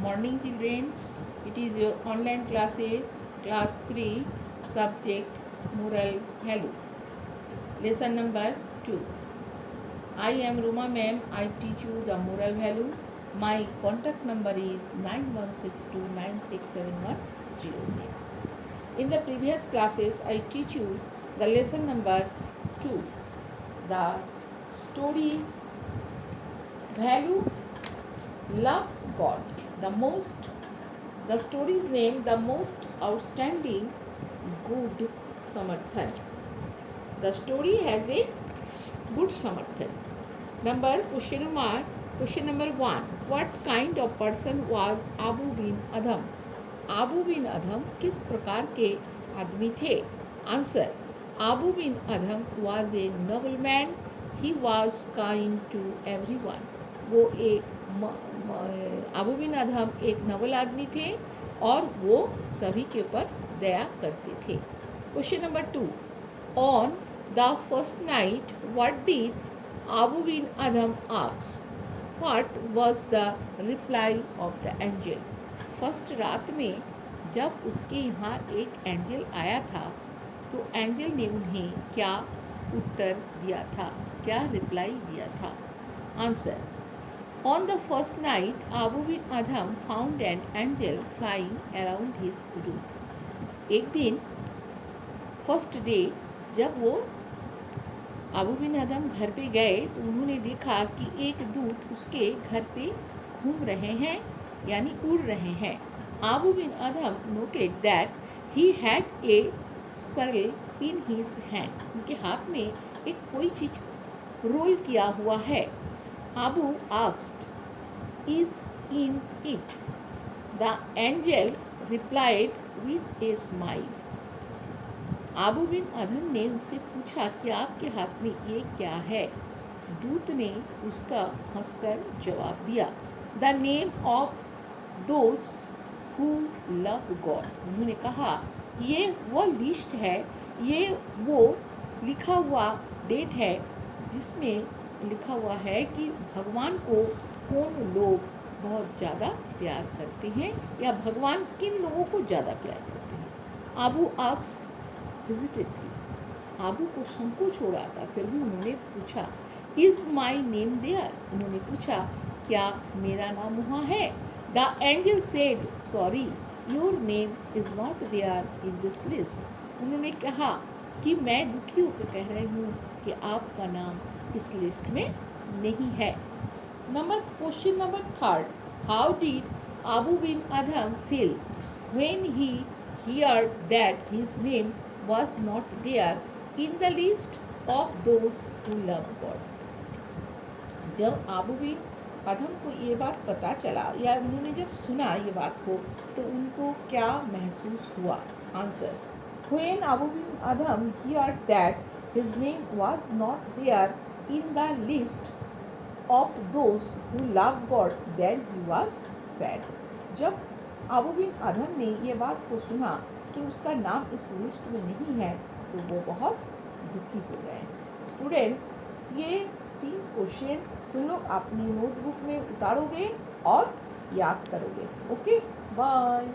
Morning children, it is your online classes, class 3, subject moral value. Lesson number 2. I am Ruma ma'am, I teach you the moral value. My contact number is 9162967106. In the previous classes, I teach you the lesson number 2, the story value love God. The story's name, the most outstanding good Samarthan. The story has a good Samarthan. Question number 1. What kind of person was Abu bin Adham? Abu bin Adham किस प्रकार के आदमी थे? Answer. Abu bin Adham was a nobleman. He was kind to everyone. वो एक Abu Ben अदहम एक नवल आदमी थे और वो सभी के ऊपर दया करते थे. Question number 2. On the first night what did Abu Ben Adhem ask? What was the reply of the angel? First रात में जब उसके यहाँ एक एंजल आया था तो एंजल ने उन्हें क्या उत्तर दिया था, क्या रिप्लाई दिया था? Answer. On the first night, Abu bin Adham found an angel flying around his room. एक दिन फर्स्ट डे जब वो अबू बिन अदम घर पे गए तो उन्होंने देखा कि एक दूत उसके घर पे घूम रहे हैं यानी उड़ रहे हैं. Abu bin Adham noted that he had a squirrel in his hand. उनके हाथ में एक कोई चीज रोल किया हुआ है. Abu asked, "Is in it?" The angel replied with a smile. Abu बिन अदहम ने उनसे पूछा कि आपके हाथ में ये क्या है? दूत ने उसका हंसकर जवाब दिया, "The name of those who love God." उन्होंने कहा ये वो लिस्ट है, ये वो लिखा हुआ डेट है जिसमें लिखा हुआ है कि भगवान को कौन लोग बहुत ज़्यादा प्यार करते हैं या भगवान किन लोगों को ज़्यादा प्यार करते हैं. आबू आस्क्ड हेजिटेडली. आबू को संकोच हो रहा था, फिर भी उन्होंने पूछा, इज़ माई नेम देयर? उन्होंने पूछा क्या मेरा नाम वहाँ है? The angel said, sorry your name is not there in this list. उन्होंने कहा कि मैं दुखी होकर कह रही हूँ कि आपका नाम इस लिस्ट में नहीं है. Question number 3. How did Abu Ben Adhem feel when he heard that his name was not there in the list of those who love God? जब अबू बिन अदहम को ये बात पता चला या उन्होंने जब सुना ये बात को तो उनको क्या महसूस हुआ? Answer. When Abu Ben Adhem heard that his name was not there in the list of those who love God, then he was sad. जब अबू बिन अदहम ने ये बात को सुना कि उसका नाम इस लिस्ट में नहीं है तो वो बहुत दुखी हो गए. स्टूडेंट्स, ये 3 क्वेश्चन तुम लोग अपनी नोटबुक में उतारोगे और याद करोगे. Okay, bye.